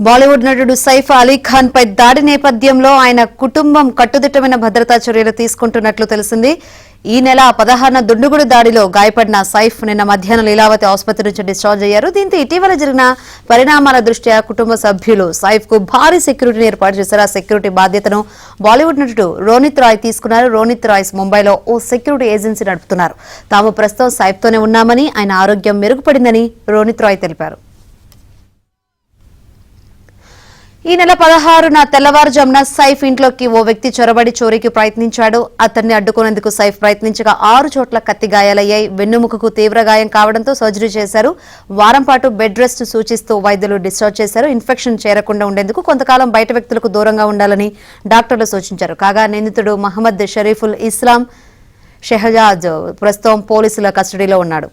బాలీవుడ్ నటుడు సైఫ్ అలీ ఖాన్ పై దాడి నేపథ్యంలో ఆయన కుటుంబం కట్టుదిట్టమైన భద్రతా చర్యలు తీసుకుంటున్నట్లు తెలిసింది. ఈ నెల 16న దుండుగుడు దాడిలో గాయపడిన సైఫ్ నిన్న మధ్యాహ్నం లీలావతి ఆసుపత్రి నుంచి డిశ్చార్జ్ అయ్యారు. దీంతో ఇటీవల జరిగిన పరిణామాల దృష్ట్యా కుటుంబ సభ్యులు సైఫ్ కు భారీ సెక్యూరిటీని ఏర్పాటు చేశారు. ఆ సెక్యూరిటీ బాధ్యతను బాలీవుడ్ నటుడు రోనిత్ రాయ్ తీసుకున్నారు. రోనిత్ రాయ్ ముంబైలో ఓ సెక్యూరిటీ ఏజెన్సీ నడుపుతున్నారు. తాము ప్రస్తుతం సైఫ్ తోనే ఉన్నామని, ఆయన ఆరోగ్యం మెరుగుపడిందని రోనిత్ రాయ్ తెలిపారు. ఈ నెల 16న తెల్లవారుజామున సైఫ్ ఇంట్లోకి ఓ వ్యక్తి చొరబడి చోరీకి ప్రయత్నించాడు. అతన్ని అడ్డుకునేందుకు సైఫ్ ప్రయత్నించగా 6 చోట్ల కత్తి గాయాలయ్యాయి. వెన్నుముకకు తీవ్ర గాయం కావడంతో సర్జరీ చేశారు. వారం పాటు బెడ్ రెస్ట్ సూచిస్తూ వైద్యులు డిశ్చార్జ్ చేశారు. ఇన్ఫెక్షన్ చేరకుండా ఉండేందుకు కొంతకాలం బయట వ్యక్తులకు దూరంగా ఉండాలని డాక్టర్లు సూచించారు. కాగా నిందితుడు మహమ్మద్ షరీఫుల్ ఇస్లాం షెహజాద్ ప్రస్తుతం పోలీసుల కస్టడీలో ఉన్నాడు.